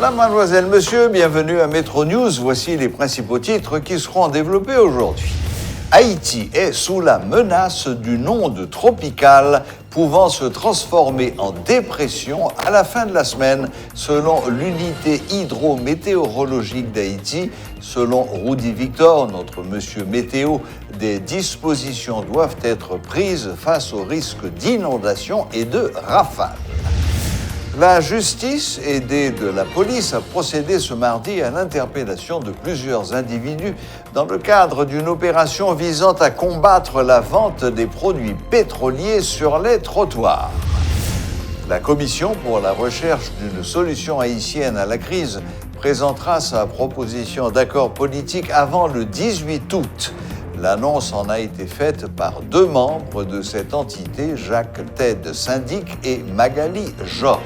Madame, mademoiselle, monsieur, bienvenue à Metro News. Voici les principaux titres qui seront développés aujourd'hui. Haïti est sous la menace d'une onde tropicale pouvant se transformer en dépression à la fin de la semaine, selon l'unité hydrométéorologique d'Haïti. Selon Rudy Victor, notre monsieur météo, des dispositions doivent être prises face au risque d'inondation et de rafales. La justice, aidée de la police, a procédé ce mardi à l'interpellation de plusieurs individus dans le cadre d'une opération visant à combattre la vente des produits pétroliers sur les trottoirs. La Commission pour la recherche d'une solution haïtienne à la crise présentera sa proposition d'accord politique avant le 18 août. L'annonce en a été faite par deux membres de cette entité, Jacques Ted Syndic et Magali Georges.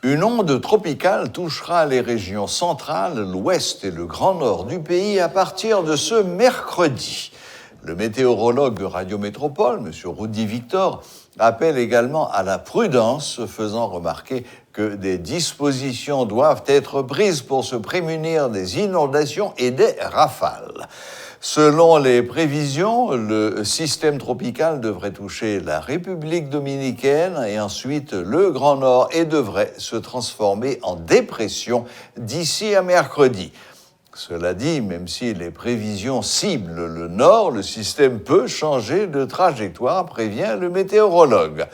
Une onde tropicale touchera les régions centrales, l'ouest et le grand nord du pays à partir de ce mercredi. Le météorologue de Radio Métropole, M. Rudy Victor, appelle également à la prudence, faisant remarquer que des dispositions doivent être prises pour se prémunir des inondations et des rafales. Selon les prévisions, le système tropical devrait toucher la République dominicaine et ensuite le Grand Nord et devrait se transformer en dépression d'ici à mercredi. Cela dit, même si les prévisions ciblent le nord, le système peut changer de trajectoire, prévient le météorologue.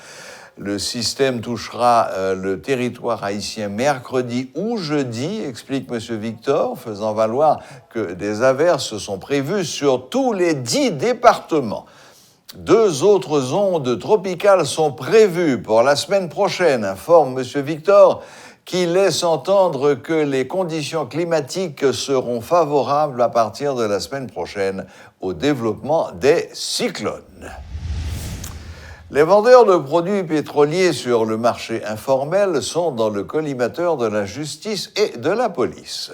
Le système touchera le territoire haïtien mercredi ou jeudi, explique M. Victor, faisant valoir que des averses sont prévues sur tous les 10 départements. 2 autres ondes tropicales sont prévues pour la semaine prochaine, informe M. Victor, qui laisse entendre que les conditions climatiques seront favorables à partir de la semaine prochaine au développement des cyclones. Les vendeurs de produits pétroliers sur le marché informel sont dans le collimateur de la justice et de la police.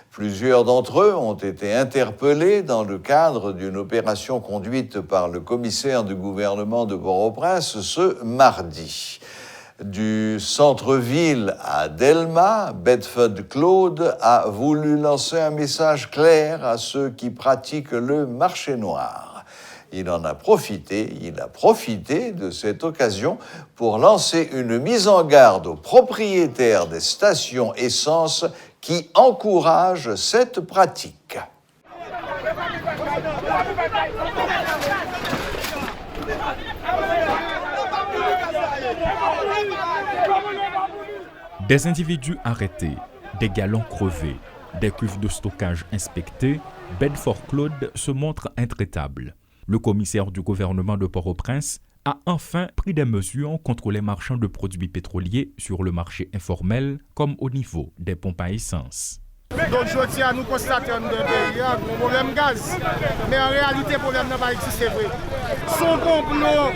Plusieurs d'entre eux ont été interpellés dans le cadre d'une opération conduite par le commissaire du gouvernement de Port-au-Prince ce mardi. Du centre-ville à Delma, Bedford Claude a voulu lancer un message clair à ceux qui pratiquent le marché noir. Il a profité de cette occasion pour lancer une mise en garde aux propriétaires des stations essence qui encouragent cette pratique. Des individus arrêtés, des galons crevés, des cuves de stockage inspectées, Bedford Claude se montre intraitable. Le commissaire du gouvernement de Port-au-Prince a enfin pris des mesures contre les marchands de produits pétroliers sur le marché informel comme au niveau des pompes à essence. Donc aujourd'hui, nous constatons dans le pays un problème gaz. Mais en réalité, le problème n'a pas existé. Son complot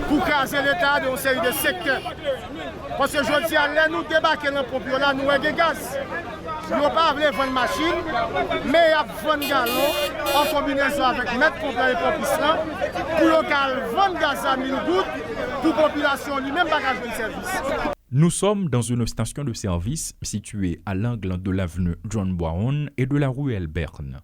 pour caser l'État dans une série de secteurs. Parce que aujourd'hui, nous débarquons dans le pompe, là, nous avons gaz. Nous n'avons pas vendre machine, mais nous avons gallon en combinaison avec mettre pompe et pompe pour local vendre gaz à 1000 gouttes pour la population, lui-même pas de service. Nous sommes dans une station de service située à l'angle de l'avenue John Brown et de la rue Elberne.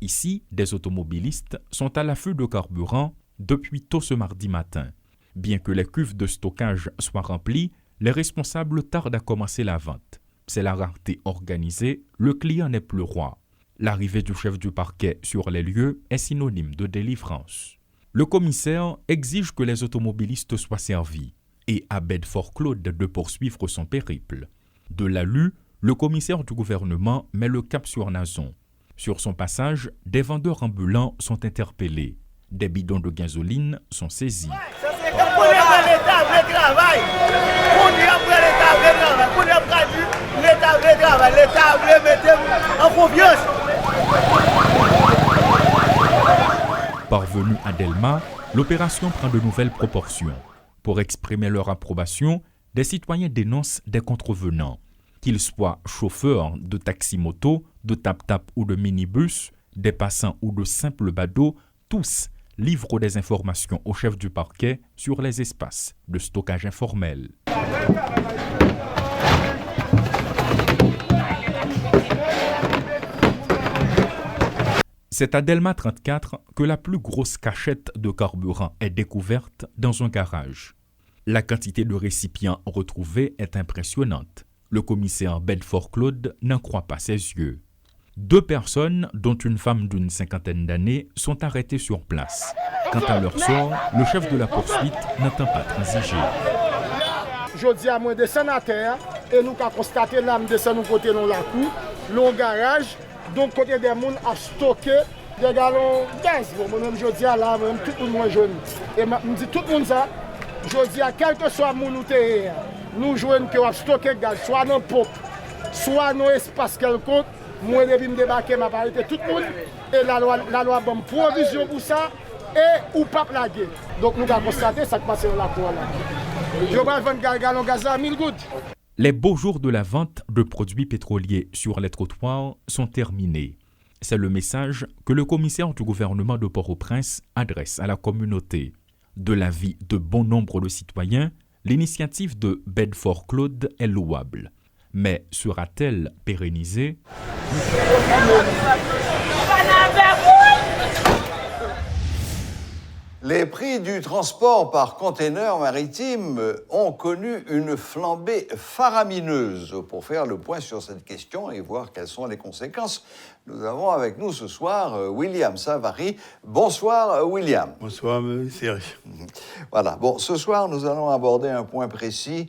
Ici, des automobilistes sont à l'affût de carburant depuis tôt ce mardi matin. Bien que les cuves de stockage soient remplies, les responsables tardent à commencer la vente. C'est la rareté organisée, le client n'est plus roi. L'arrivée du chef du parquet sur les lieux est synonyme de délivrance. Le commissaire exige que les automobilistes soient servis et à Bedford Claude de poursuivre son périple. De Lalu, le commissaire du gouvernement met le cap sur Nazon. Sur son passage, des vendeurs ambulants sont interpellés. Des bidons de gasoline sont saisis. Parvenu à Delma, l'opération prend de nouvelles proportions. Pour exprimer leur approbation, des citoyens dénoncent des contrevenants. Qu'ils soient chauffeurs de taxi-moto, de tap-tap ou de minibus, des passants ou de simples badauds, tous livrent des informations au chef du parquet sur les espaces de stockage informel. C'est à Delma 34 que la plus grosse cachette de carburant est découverte dans un garage. La quantité de récipients retrouvés est impressionnante. Le commissaire Bedford Claude n'en croit pas ses yeux. 2 personnes, dont une femme d'une 50aine d'années, sont arrêtées sur place. Quant à leur sort, le chef de la poursuite n'entend pas transiger. Je dis à moi descendre à terre et nous avons constaté là, nous descendons côté dans la cour, le garage, donc côté des gens a stocké des gallons de gaz. Moi-même, je dis à là, tout le monde jeune. Et je dis tout le monde ça, je dis à quel que soit mon outil, nous jouons que a stocké gaz, soit dans pompe, soit dans espace quelconque. Moi, depuis que je débarque, je arrêté tout le monde. Et la loi bonne provision pour ça et ou pas plaguer. Donc nous avons constaté ça qui passe dans la cour là. Je vais vendre gallon gaz à 1000 gouttes. Les beaux jours de la vente de produits pétroliers sur les trottoirs sont terminés. C'est le message que le commissaire du gouvernement de Port-au-Prince adresse à la communauté. De l'avis de bon nombre de citoyens, l'initiative de Bedford Claude est louable. Mais sera-t-elle pérennisée? Les prix du transport par container maritime ont connu une flambée faramineuse. Pour faire le point sur cette question et voir quelles sont les conséquences, nous avons avec nous ce soir William Savary. Bonsoir William. Bonsoir Serge. Voilà, bon, ce soir nous allons aborder un point précis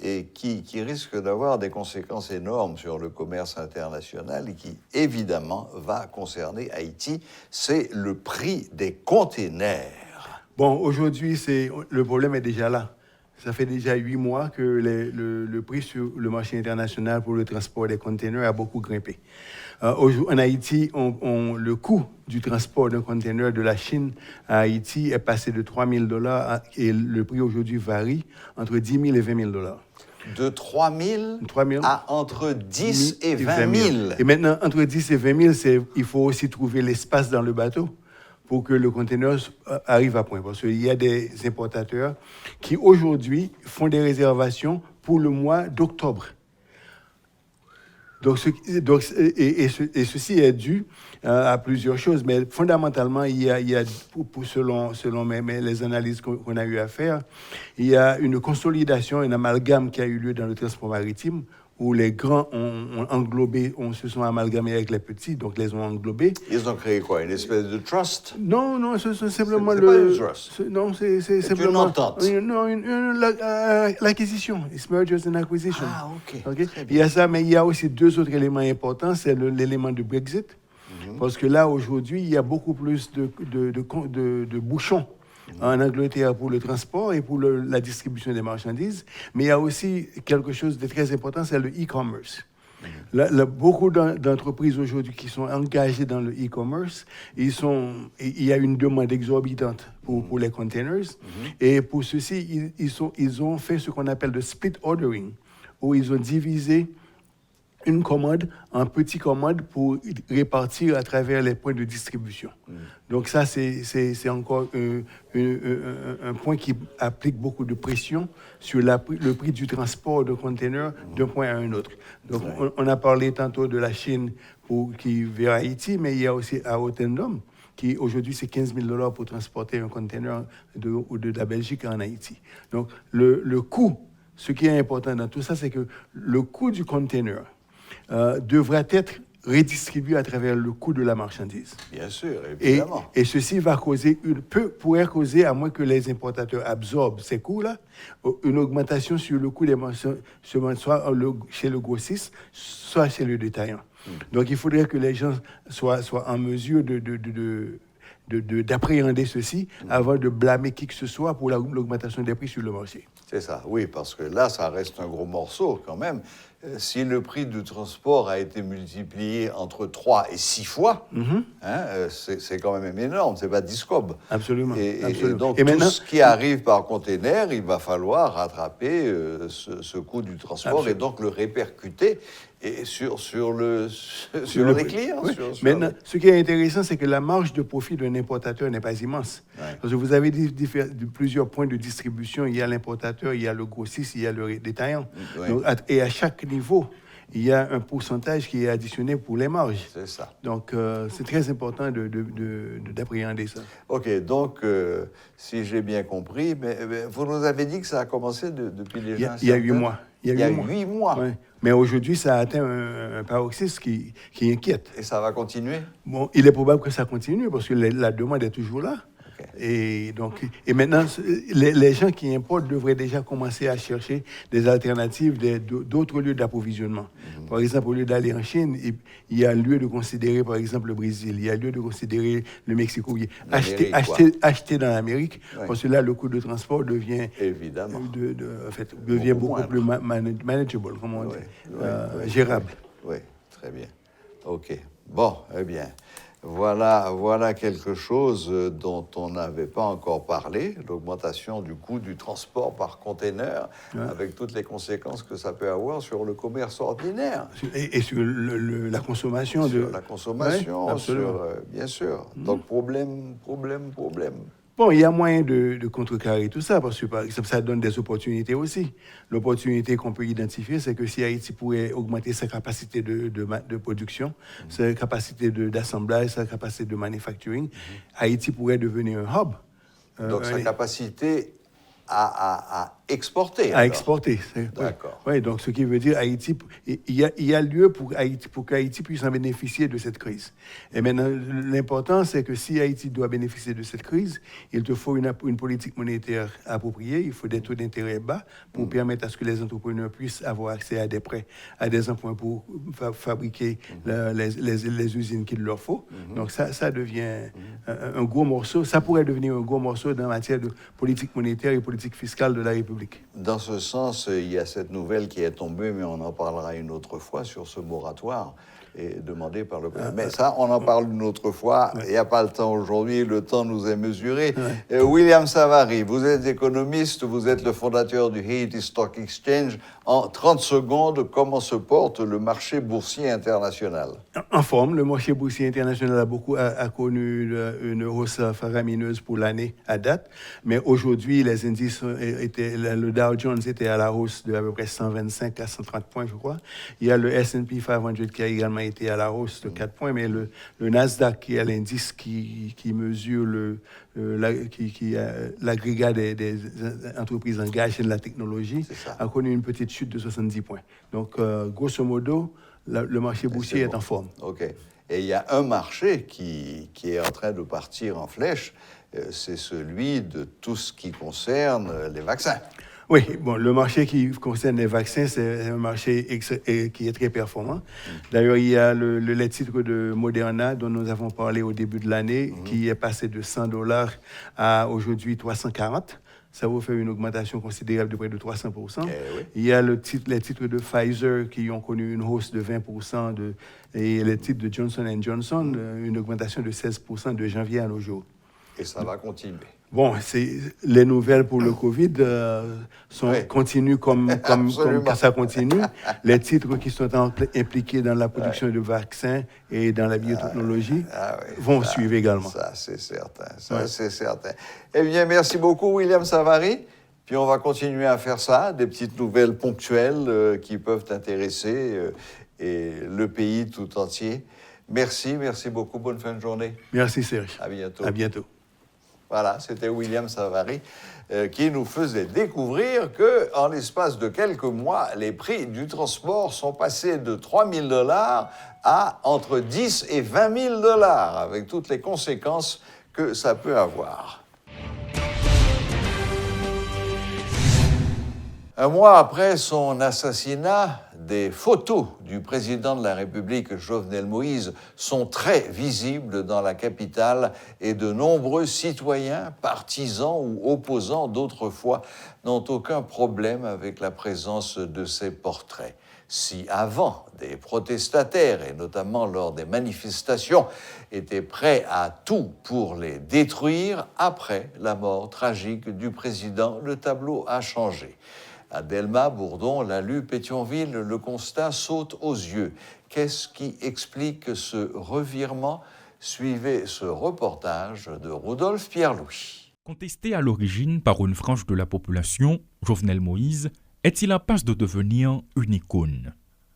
et qui risque d'avoir des conséquences énormes sur le commerce international et qui, évidemment, va concerner Haïti, c'est le prix des containers. Bon, aujourd'hui, le problème est déjà là. Ça fait déjà 8 mois que le prix sur le marché international pour le transport des containers a beaucoup grimpé. En Haïti, le coût du transport d'un container de la Chine à Haïti est passé de $3 000 et le prix aujourd'hui varie entre 10 000 et 20 000 $. De 3 000 à entre 10 et 20 000. Et maintenant, entre 10 et 20 000, il faut aussi trouver l'espace dans le bateau pour que le conteneur arrive à point. Parce qu'il y a des importateurs qui, aujourd'hui, font des réservations pour le mois d'octobre. Donc, ceci est dû à plusieurs choses, mais fondamentalement, il y a selon les analyses qu'on a eu à faire, il y a une consolidation, un amalgame qui a eu lieu dans le transport maritime, où les grands ont englobé, se sont amalgamés avec les petits, donc les ont englobés. Ils ont créé quoi? Une espèce de trust? Non, c'est simplement c'est pas une trust. Non, c'est simplement une entente. L'acquisition. It's mergers and acquisition. Ah, ok. Il y a ça, mais il y a aussi 2 autres éléments importants. C'est l'élément de Brexit, parce que là, aujourd'hui, il y a beaucoup plus de bouchons en Angleterre pour le transport et pour la distribution des marchandises. Mais il y a aussi quelque chose de très important, c'est le e-commerce. Beaucoup d'entreprises aujourd'hui qui sont engagées dans le e-commerce, il y a une demande exorbitante pour les containers. Et pour ceci, ils ont fait ce qu'on appelle le split ordering, où ils ont divisé une commande en petites commandes pour répartir à travers les points de distribution. Donc ça, c'est encore un point qui applique beaucoup de pression sur le prix du transport de containers d'un point à un autre. Donc on a parlé tantôt de la Chine qui vers Haïti, mais il y a aussi à Rotterdam, qui aujourd'hui c'est 15 000 $ pour transporter un container de la Belgique en Haïti. Donc le coût, ce qui est important dans tout ça, c'est que le coût du container devrait être redistribué à travers le coût de la marchandise. Bien sûr, évidemment. Et ceci pourrait causer, à moins que les importateurs absorbent ces coûts-là, une augmentation sur le coût des marchandises, soit chez le grossiste, soit chez le détaillant. Donc il faudrait que les gens soient en mesure d'appréhender ceci avant de blâmer qui que ce soit pour l'augmentation des prix sur le marché. C'est ça, oui, parce que là, ça reste un gros morceau quand même. si le prix du transport a été multiplié entre 3 et 6 fois, c'est quand même énorme, c'est pas discobe. Absolument. Et donc, et maintenant, tout ce qui arrive par container, il va falloir rattraper ce coût du transport et donc le répercuter sur les clients. Oui. Maintenant, ce qui est intéressant, c'est que la marge de profit d'un importateur n'est pas immense. Ouais. Parce que vous avez plusieurs points de distribution. Il y a l'importateur, il y a le grossiste, il y a le détaillant. Oui. Donc, et à chaque niveau, il y a un pourcentage qui est additionné pour les marges. C'est ça. Donc, c'est très important d'appréhender ça. OK. Donc, si j'ai bien compris, mais vous nous avez dit que ça a commencé depuis déjà il y a 8 mois. Il y a 8 mois. Ouais. Mais aujourd'hui, ça a atteint un paroxysme qui inquiète. Et ça va continuer? Bon, il est probable que ça continue parce que la demande est toujours là. Okay. Et maintenant, les gens qui importent devraient déjà commencer à chercher des alternatives d'autres lieux d'approvisionnement. Par exemple, au lieu d'aller en Chine, il y a lieu de considérer, par exemple, le Brésil, il y a lieu de considérer le Mexique. Acheter dans l'Amérique, parce que là, le coût de transport devient, évidemment, devient beaucoup plus manageable, comme on dit, gérable. Oui, très bien. OK. Bon, eh bien... Voilà quelque chose dont on n'avait pas encore parlé, l'augmentation du coût du transport par container, avec toutes les conséquences que ça peut avoir sur le commerce ordinaire. Et sur la consommation. Sur la consommation, bien sûr. Donc, problème. Bon, il y a moyen de contrecarrer tout ça, parce que, par exemple, ça donne des opportunités aussi. L'opportunité qu'on peut identifier, c'est que si Haïti pourrait augmenter sa capacité de production, sa capacité d'assemblage, sa capacité de manufacturing, Haïti pourrait devenir un hub. Donc, sa capacité à exporter. À exporter. D'accord. Oui, donc ce qui veut dire Haïti, il y a lieu pour qu'Haïti puisse en bénéficier de cette crise. Et maintenant, l'important, c'est que si Haïti doit bénéficier de cette crise, il te faut une politique monétaire appropriée, il faut des taux d'intérêt bas pour permettre à ce que les entrepreneurs puissent avoir accès à des prêts, à des emprunts pour fabriquer les usines qu'il leur faut. Donc ça devient un gros morceau, ça pourrait devenir un gros morceau dans la matière de politique monétaire et politique fiscale de la République. Dans ce sens, il y a cette nouvelle qui est tombée, mais on en parlera une autre fois sur ce moratoire demandé par le président. Mais ça, on en parle une autre fois. Il n'y a pas le temps aujourd'hui, le temps nous est mesuré. William Savary, vous êtes économiste, vous êtes le fondateur du Haiti Stock Exchange. En 30 secondes, comment se porte le marché boursier international? En forme, le marché boursier international a connu une hausse faramineuse pour l'année à date, mais aujourd'hui, les indices le Dow Jones était à la hausse de à peu près 125 à 130 points, je crois. Il y a le S&P 500 qui a également été à la hausse de 4 points, mais le Nasdaq, qui est l'indice qui mesure l'agrégat des entreprises engagées dans la technologie, a connu une petite chute de 70 points. Donc, grosso modo, le marché boursier est en forme. OK. Et il y a un marché qui est en train de partir en flèche, c'est celui de tout ce qui concerne les vaccins. Oui, bon, le marché qui concerne les vaccins, c'est un marché qui est très performant. D'ailleurs, il y a les titres de Moderna dont nous avons parlé au début de l'année, qui est passé de $100 à aujourd'hui 340. Ça vous fait une augmentation considérable de près de 300%. Oui. Il y a les titres de Pfizer qui ont connu une hausse de 20%, et les titres de Johnson & Johnson, une augmentation de 16% de janvier à nos jours. Et ça va continuer. Bon, les nouvelles pour le Covid continuent comme ça continue. Les titres qui sont impliqués dans la production de vaccins et dans la biotechnologie vont suivre également. Ça, c'est certain. C'est certain. Eh bien, merci beaucoup, William Savary. Puis on va continuer à faire ça, des petites nouvelles ponctuelles qui peuvent intéresser le pays tout entier. Merci beaucoup. Bonne fin de journée. Merci, Serge. À bientôt. À bientôt. Voilà, c'était William Savary qui nous faisait découvrir qu'en l'espace de quelques mois, les prix du transport sont passés de $3 000 à entre 10 et 20 000 $, avec toutes les conséquences que ça peut avoir. Un mois après son assassinat, des photos du président de la République, Jovenel Moïse, sont très visibles dans la capitale et de nombreux citoyens, partisans ou opposants d'autrefois, n'ont aucun problème avec la présence de ces portraits. Si avant, des protestataires, et notamment lors des manifestations, étaient prêts à tout pour les détruire, après la mort tragique du président, le tableau a changé. À Delma, Bourdon, Lalu, Pétionville, le constat saute aux yeux. Qu'est-ce qui explique ce revirement? Suivez ce reportage de Rodolphe Pierre-Louis. Contesté à l'origine par une frange de la population, Jovenel Moïse est-il en passe de devenir une icône?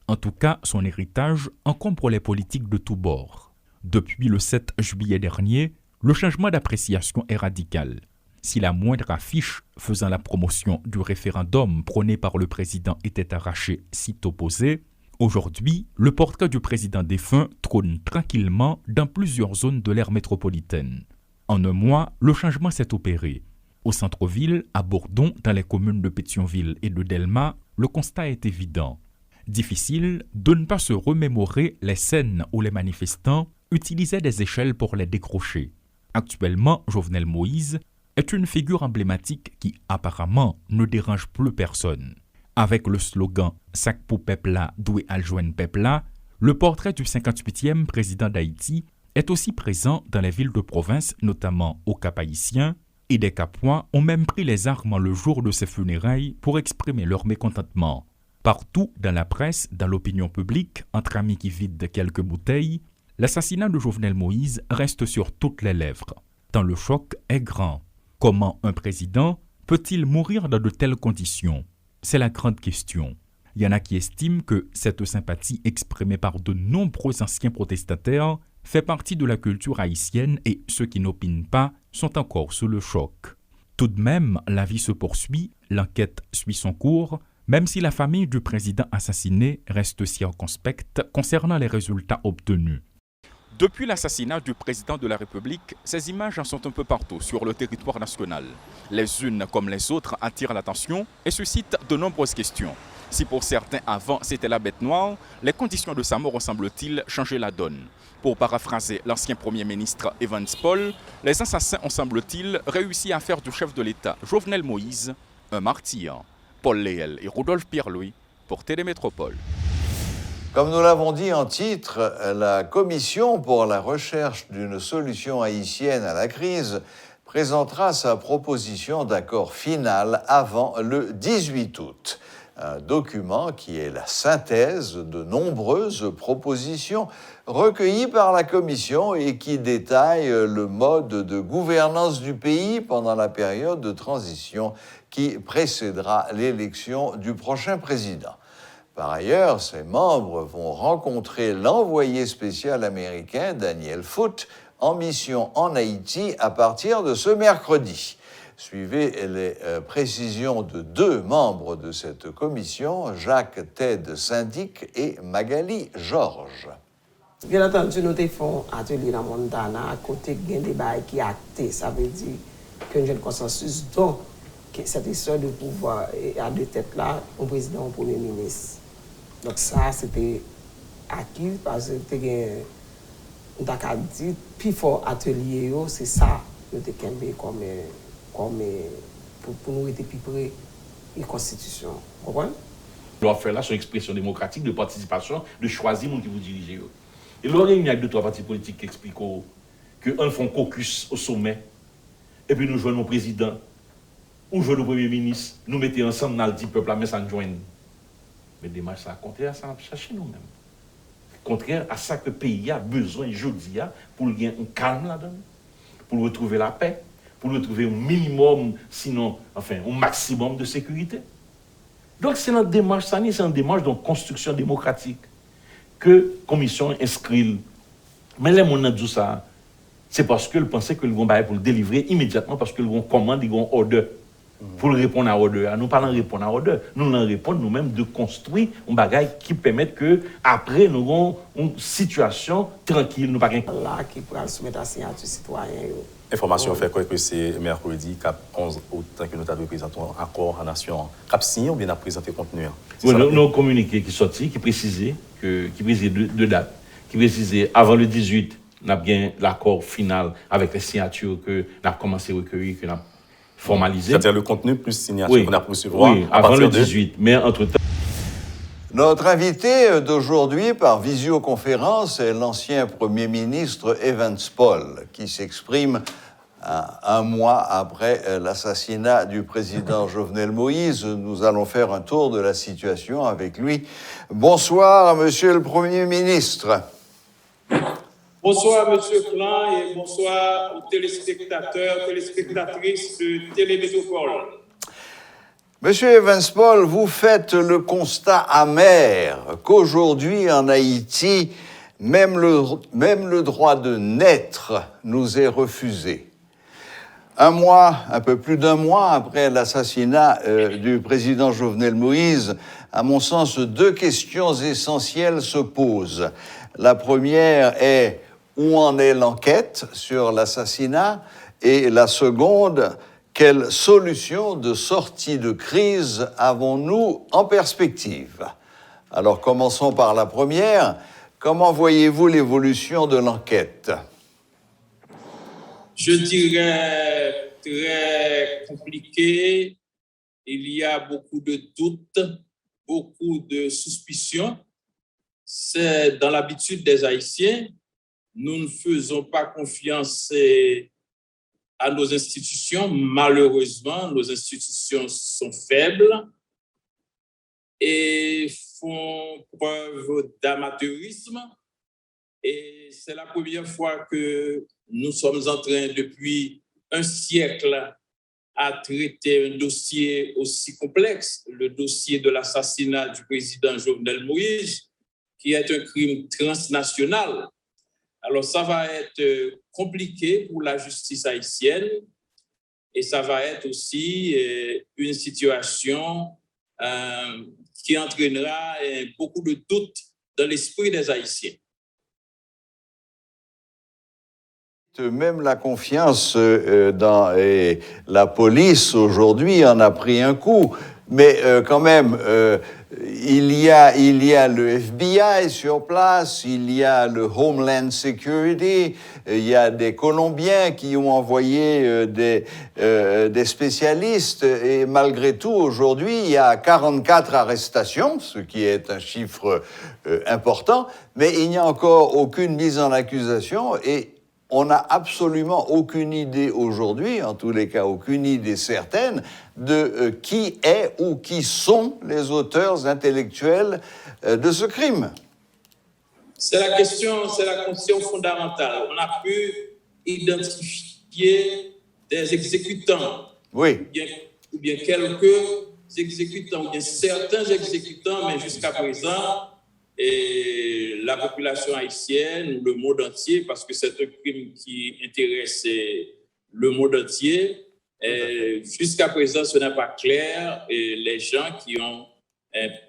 En tout cas, son héritage encombre les politiques de tous bords. Depuis le 7 juillet dernier, le changement d'appréciation est radical. Si la moindre affiche faisant la promotion du référendum prôné par le président était arrachée sitôt posée, aujourd'hui, le portrait du président défunt trône tranquillement dans plusieurs zones de l'aire métropolitaine. En un mois, le changement s'est opéré. Au centre-ville, à Bourdon, dans les communes de Pétionville et de Delma, le constat est évident. Difficile de ne pas se remémorer les scènes où les manifestants utilisaient des échelles pour les décrocher. Actuellement, Jovenel Moïse est une figure emblématique qui, apparemment, ne dérange plus personne. Avec le slogan « Sac pour Pepla, doué aljouen Pepla », le portrait du 58e président d'Haïti est aussi présent dans les villes de province, notamment au Cap-Haïtien, et des Capois ont même pris les armes le jour de ses funérailles pour exprimer leur mécontentement. Partout, dans la presse, dans l'opinion publique, entre amis qui vident quelques bouteilles, l'assassinat de Jovenel Moïse reste sur toutes les lèvres, tant le choc est grand. Comment un président peut-il mourir dans de telles conditions? C'est la grande question. Il y en a qui estiment que cette sympathie exprimée par de nombreux anciens protestataires fait partie de la culture haïtienne et ceux qui n'opinent pas sont encore sous le choc. Tout de même, la vie se poursuit, l'enquête suit son cours, même si la famille du président assassiné reste circonspecte concernant les résultats obtenus. Depuis l'assassinat du président de la République, ces images en sont un peu partout sur le territoire national. Les unes comme les autres attirent l'attention et suscitent de nombreuses questions. Si pour certains avant c'était la bête noire, les conditions de sa mort ont semble-t-il changé la donne. Pour paraphraser l'ancien Premier ministre Evans Paul, les assassins ont semble-t-il réussi à faire du chef de l'État Jovenel Moïse un martyr. Paul Léel et Rodolphe Pierre-Louis pour Télémétropole. Comme nous l'avons dit en titre, la Commission pour la recherche d'une solution haïtienne à la crise présentera sa proposition d'accord final avant le 18 août. Un document qui est la synthèse de nombreuses propositions recueillies par la Commission et qui détaille le mode de gouvernance du pays pendant la période de transition qui précédera l'élection du prochain président. Par ailleurs, ses membres vont rencontrer l'envoyé spécial américain Daniel Foote en mission en Haïti à partir de ce mercredi. Suivez les précisions de deux membres de cette commission, Jacques Ted Syndic et Magali Georges. Bien entendu, nous avons fait un atelier dans Montana, à côté de débat qui est acté. Ça veut dire qu'il y a un consensus donc cette histoire de pouvoir à deux têtes là, au président, au premier ministre. Donc ça, c'était acquis parce que nous avons dit, plus fort atelier, c'est ça, nous avons comme pour nous être plus près de la Constitution. Vous comprenez? Leur faire là, c'est une expression démocratique de participation, de choisir les qui vous dirigez. Et là, il y a deux, trois partis politiques qui expliquent qu'un font caucus au sommet, et puis nous jouons nos présidents, ou jouons nos premiers ministres, nous mettons ensemble dans le dit peuple, mais ça nous joigne. Mais démarche ça, contraire à ça, on chercher nous-mêmes. Contraire à ça que le pays a besoin aujourd'hui pour gagner un calme là-dedans, pour retrouver la paix, pour retrouver un minimum, sinon, enfin, un maximum de sécurité. Donc c'est notre démarche, c'est une démarche de construction démocratique que la commission inscrit. Mais les gens disent ça, c'est parce qu'ils pensaient qu'ils vont pour le délivrer immédiatement, parce qu'ils vont commander, ils vont order. Pour répondre à l'ordre. Nous parlons de répondre à l'ordre. Nous répondons nous-mêmes de construire un bagage qui permet que après nous avons une situation tranquille. Nous pas là qui pourra soumettre à signature citoyen. Information fait quoi que c'est mercredi, cap 11 août, que nous avons présenté un accord en nation. Cap signé ou bien à présenter contenu? Oui, nous avons communiqué qui sorti, qui précisait deux dates, qui précisait avant le 18, nous avons bien l'accord final avec les signatures que nous avons commencé à recueillir, que nous avons formalisé. C'est-à-dire le contenu plus signature qu'on a pu recevoir à partir avant le 18, mais entre-temps. Notre invité d'aujourd'hui par visioconférence est l'ancien Premier ministre Evans Paul, qui s'exprime un mois après l'assassinat du président Jovenel Moïse. Nous allons faire un tour de la situation avec lui. Bonsoir, Monsieur le Premier ministre. Bonsoir, Monsieur Clan, et bonsoir aux téléspectateurs, téléspectatrices de Télémétropole. Monsieur Evans Paul, vous faites le constat amer qu'aujourd'hui en Haïti, même le droit de naître nous est refusé. Un peu plus d'un mois après l'assassinat du président Jovenel Moïse, à mon sens, deux questions essentielles se posent. La première est où en est l'enquête sur l'assassinat, et la seconde, quelle solution de sortie de crise avons-nous en perspective? Alors commençons par la première. Comment voyez-vous l'évolution de l'enquête? Je dirais très compliqué. Il y a beaucoup de doutes, beaucoup de suspicions. C'est dans l'habitude des Haïtiens. Nous ne faisons pas confiance à nos institutions. Malheureusement, nos institutions sont faibles et font preuve d'amateurisme. Et c'est la première fois que nous sommes en train, depuis un siècle, à traiter un dossier aussi complexe, le dossier de l'assassinat du président Jovenel Moïse, qui est un crime transnational. Alors, ça va être compliqué pour la justice haïtienne et ça va être aussi une situation qui entraînera beaucoup de doutes dans l'esprit des Haïtiens. Même la confiance dans la police aujourd'hui en a pris un coup. Mais quand même, il y a le FBI sur place, il y a le Homeland Security, il y a des Colombiens qui ont envoyé des spécialistes. Et malgré tout, aujourd'hui, il y a 44 arrestations, ce qui est un chiffre important. Mais il n'y a encore aucune mise en accusation et on n'a absolument aucune idée aujourd'hui, en tous les cas aucune idée certaine, de qui est ou qui sont les auteurs intellectuels de ce crime. C'est la question fondamentale. On a pu identifier des exécutants, oui, ou bien quelques exécutants, ou bien certains exécutants, mais jusqu'à présent, et la population haïtienne, le monde entier, parce que c'est un crime qui intéresse le monde entier. Jusqu'à présent, ce n'est pas clair. Et les gens qui ont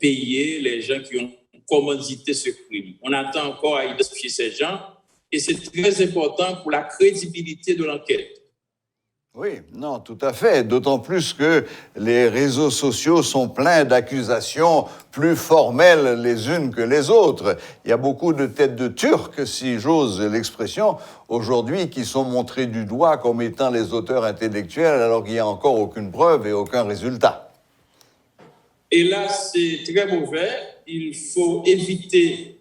payé, les gens qui ont commandité ce crime. On attend encore à identifier ces gens et c'est très important pour la crédibilité de l'enquête. Oui, non, tout à fait. D'autant plus que les réseaux sociaux sont pleins d'accusations plus formelles les unes que les autres. Il y a beaucoup de têtes de Turcs, si j'ose l'expression, aujourd'hui, qui sont montrées du doigt comme étant les auteurs intellectuels, alors qu'il n'y a encore aucune preuve et aucun résultat. Et là, c'est très mauvais. Il faut éviter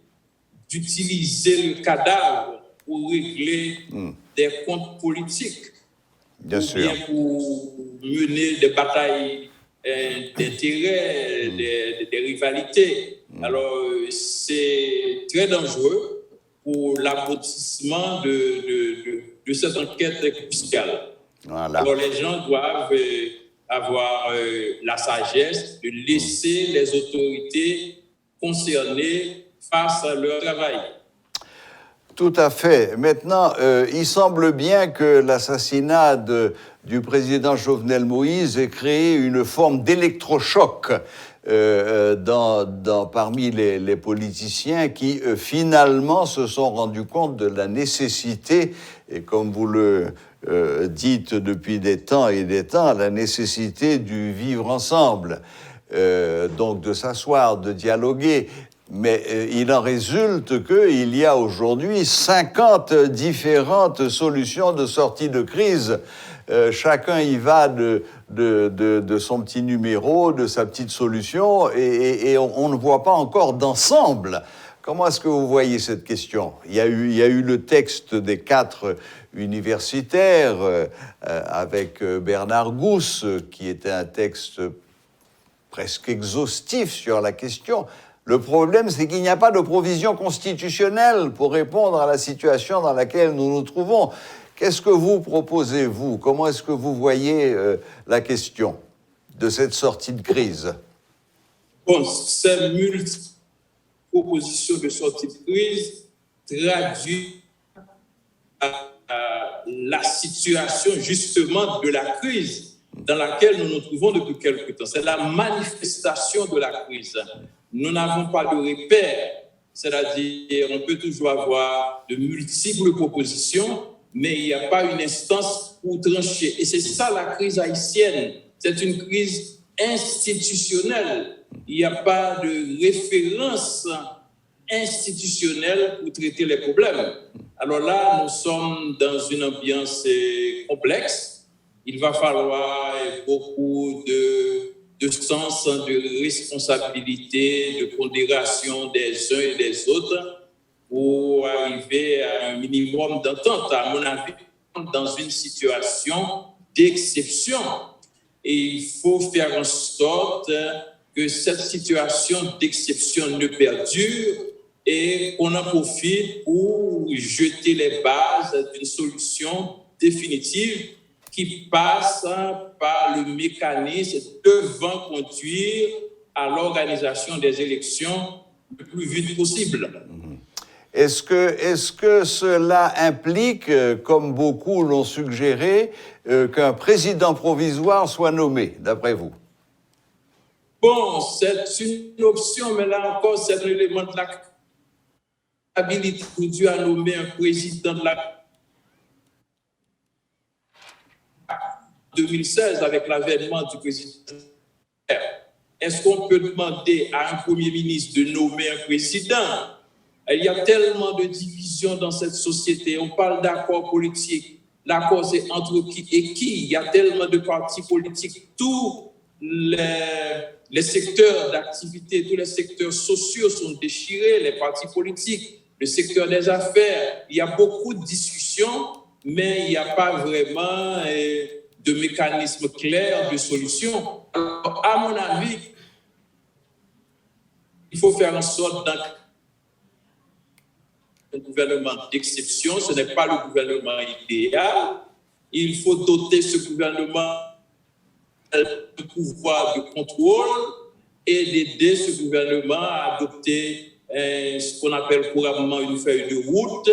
d'utiliser le cadavre pour régler des comptes politiques. Bien sûr. Bien pour mener des batailles d'intérêts, des rivalités. Alors, c'est très dangereux pour l'aboutissement de cette enquête cruciale. Voilà. Alors, les gens doivent avoir la sagesse de laisser les autorités concernées face à leur travail. Tout à fait. Maintenant, il semble bien que l'assassinat du président Jovenel Moïse ait créé une forme d'électrochoc parmi les politiciens qui, finalement, se sont rendus compte de la nécessité, et comme vous le dites depuis des temps et des temps, la nécessité du vivre ensemble, donc de s'asseoir, de dialoguer. Mais il en résulte qu'il y a aujourd'hui 50 différentes solutions de sortie de crise chacun y va de son petit numéro, de sa petite solution, et on ne voit pas encore d'ensemble. Comment est-ce que vous voyez cette question ? Il y a eu le texte des 4 universitaires avec Bernard Gousse, qui était un texte presque exhaustif sur la question. Le problème, c'est qu'il n'y a pas de provision constitutionnelle pour répondre à la situation dans laquelle nous nous trouvons. Qu'est-ce que vous proposez, vous ? Comment est-ce que vous voyez la question de cette sortie de crise ? Bon, ces multiples propositions de sortie de crise traduisent la situation justement de la crise dans laquelle nous nous trouvons depuis quelque temps. C'est la manifestation de la crise. Nous n'avons pas de repère, c'est-à-dire on peut toujours avoir de multiples propositions, mais il n'y a pas une instance pour trancher. Et c'est ça la crise haïtienne. C'est une crise institutionnelle. Il n'y a pas de référence institutionnelle pour traiter les problèmes. Alors là, nous sommes dans une ambiance complexe. Il va falloir beaucoup de sens, de responsabilité, de pondération des uns et des autres pour arriver à un minimum d'entente, à mon avis, dans une situation d'exception. Et il faut faire en sorte que cette situation d'exception ne perdure et qu'on en profite pour jeter les bases d'une solution définitive qui passe par le mécanisme devant conduire à l'organisation des élections le plus vite possible. Est-ce que cela implique, comme beaucoup l'ont suggéré, qu'un président provisoire soit nommé, d'après vous? Bon, c'est une option, mais là encore, c'est un élément de la habilité conduit à nommer un président de la 2016 avec l'avènement du président. Est-ce qu'on peut demander à un premier ministre de nommer un président? Il y a tellement de divisions dans cette société. On parle d'accord politique. L'accord, c'est entre qui et qui. Il y a tellement de partis politiques. Tous les secteurs d'activité, tous les secteurs sociaux sont déchirés, les partis politiques, le secteur des affaires. Il y a beaucoup de discussions, mais il n'y a pas vraiment de mécanisme clair de solution. Alors, à mon avis, il faut faire en sorte d'un gouvernement d'exception. Ce n'est pas le gouvernement idéal. Il faut doter ce gouvernement de pouvoir de contrôle et d'aider ce gouvernement à adopter ce qu'on appelle couramment une feuille de route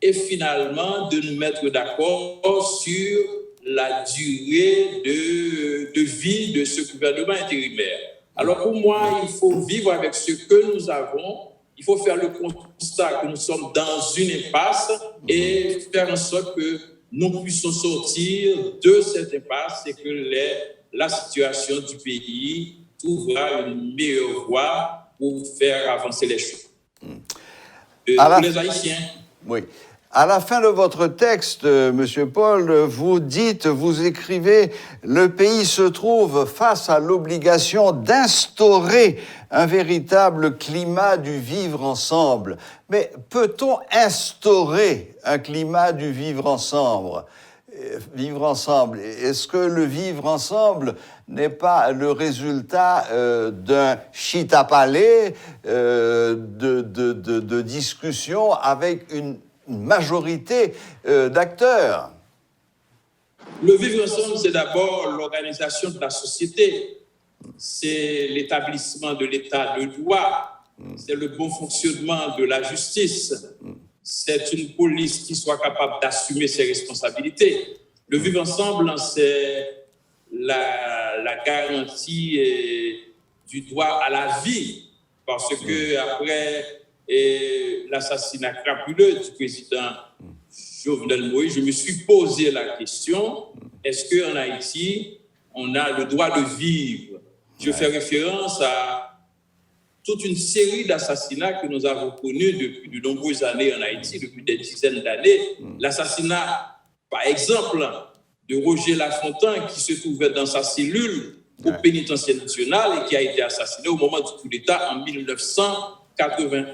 et finalement de nous mettre d'accord sur la durée de vie de ce gouvernement intérimaire. Alors pour moi, il faut vivre avec ce que nous avons. Il faut faire le constat que nous sommes dans une impasse et faire en sorte que nous puissions sortir de cette impasse et que la situation du pays trouvera une meilleure voie pour faire avancer les choses. Pour les Haïtiens. Oui. À la fin de votre texte, Monsieur Paul, vous écrivez « Le pays se trouve face à l'obligation d'instaurer un véritable climat du vivre ensemble ». Mais peut-on instaurer un climat du vivre ensemble ? Est-ce que le vivre ensemble n'est pas le résultat d'un chita-palais, de discussions avec une majorité d'acteurs? Le vivre ensemble, c'est d'abord l'organisation de la société. C'est l'établissement de l'état de droit. C'est le bon fonctionnement de la justice. C'est une police qui soit capable d'assumer ses responsabilités. Le vivre ensemble, c'est la garantie du droit à la vie. Parce que après l'assassinat crapuleux du président Jovenel Moïse, je me suis posé la question, est-ce qu'en Haïti, on a le droit de vivre? Je fais référence à toute une série d'assassinats que nous avons connus depuis de nombreuses années en Haïti, depuis des dizaines d'années. L'assassinat, par exemple, de Roger Lafontaine qui se trouvait dans sa cellule au pénitencier national et qui a été assassiné au moment du coup d'État en 1991.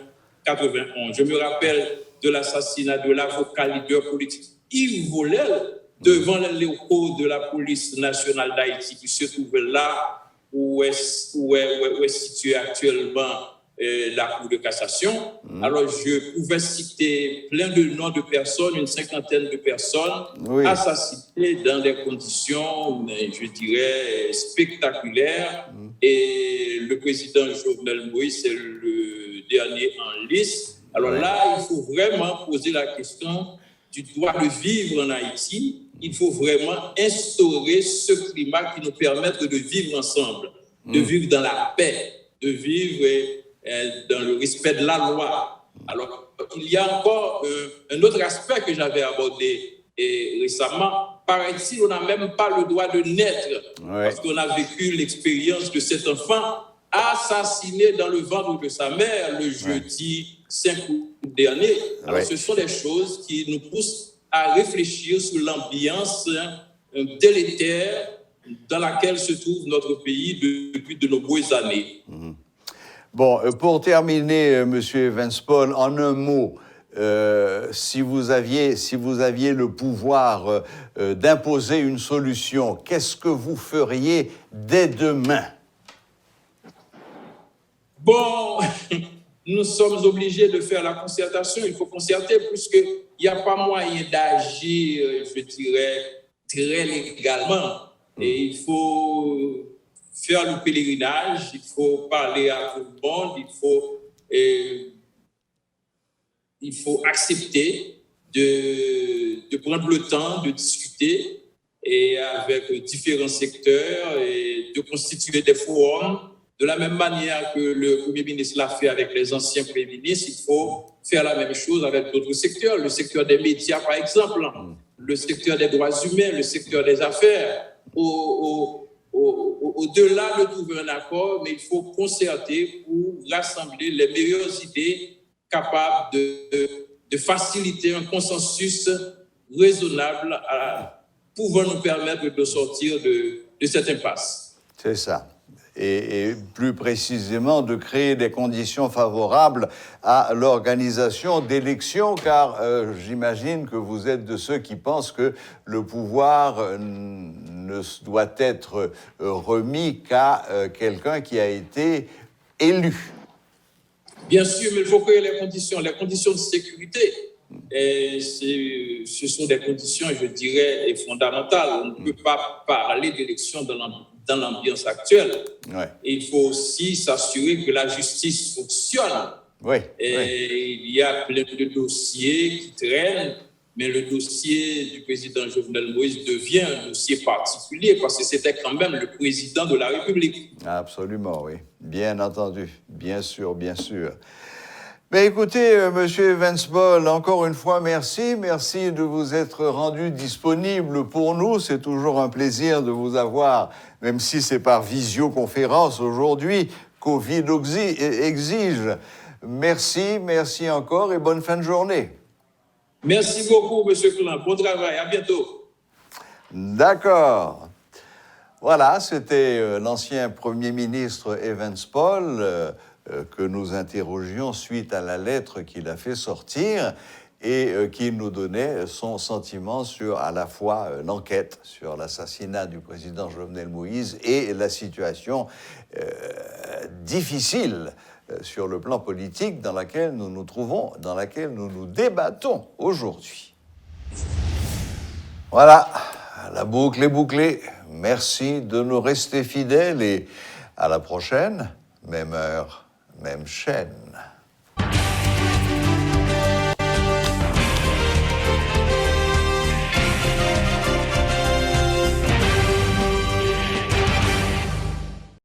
Je me rappelle de l'assassinat de l'avocat leader politique Yves Volel devant les locaux de la police nationale d'Haïti qui se trouvait là où est située actuellement la Cour de cassation. Alors, je pouvais citer plein de noms de personnes, une cinquantaine de personnes assassinées dans des conditions, je dirais, spectaculaires. Et le président Jovenel Moïse est le dernier en liste. Alors là, il faut vraiment poser la question du droit de vivre en Haïti. Il faut vraiment instaurer ce climat qui nous permette de vivre ensemble, de vivre dans la paix, de vivre dans le respect de la loi. Alors, il y a encore un autre aspect que j'avais abordé récemment. Par Haïti, on n'a même pas le droit de naître, parce qu'on a vécu l'expérience de cet enfant assassiné dans le ventre de sa mère le jeudi 5 août dernier. Alors, ce sont des choses qui nous poussent à réfléchir sur l'ambiance délétère dans laquelle se trouve notre pays depuis de nombreuses années. Bon, pour terminer, M. Evans-Paul, en un mot, si vous aviez le pouvoir d'imposer une solution, qu'est-ce que vous feriez dès demain? Bon, nous sommes obligés de faire la concertation. Il faut concerter puisqu'il n'y a pas moyen d'agir, je dirais, très légalement. Et il faut faire le pèlerinage, il faut parler à tout le monde, il faut accepter de prendre le temps de discuter et avec différents secteurs et de constituer des forums. De la même manière que le Premier ministre l'a fait avec les anciens Premiers ministres, il faut faire la même chose avec d'autres secteurs. Le secteur des médias, par exemple, le secteur des droits humains, le secteur des affaires. Au-delà de trouver un accord, mais il faut concerter pour rassembler les meilleures idées capables de faciliter un consensus raisonnable pouvant nous permettre de sortir de cette impasse. C'est ça. Et plus précisément de créer des conditions favorables à l'organisation d'élections, car j'imagine que vous êtes de ceux qui pensent que le pouvoir ne doit être remis qu'à quelqu'un qui a été élu. Bien sûr, mais il faut créer les conditions de sécurité. Et ce sont des conditions, je dirais, fondamentales. On ne peut pas parler d'élections dans l'ambiance actuelle. Et il faut aussi s'assurer que la justice fonctionne. Il y a plein de dossiers qui traînent, mais le dossier du président Jovenel Moïse devient un dossier particulier parce que c'était quand même le président de la République. Absolument, oui. Bien entendu. Bien sûr, bien sûr. Mais écoutez, M. Evans-Paul, encore une fois, merci. Merci de vous être rendu disponible pour nous. C'est toujours un plaisir de vous avoir, même si c'est par visioconférence aujourd'hui, Covid exige. Merci encore et bonne fin de journée. Merci beaucoup, M. Klein. Bon travail. À bientôt. D'accord. Voilà, c'était l'ancien Premier ministre Evans-Paul que nous interrogions suite à la lettre qu'il a fait sortir et qui nous donnait son sentiment sur à la fois l'enquête sur l'assassinat du président Jovenel Moïse et la situation difficile sur le plan politique dans laquelle nous nous trouvons, dans laquelle nous nous débattons aujourd'hui. Voilà, la boucle est bouclée. Merci de nous rester fidèles et à la prochaine, même heure, même chaîne.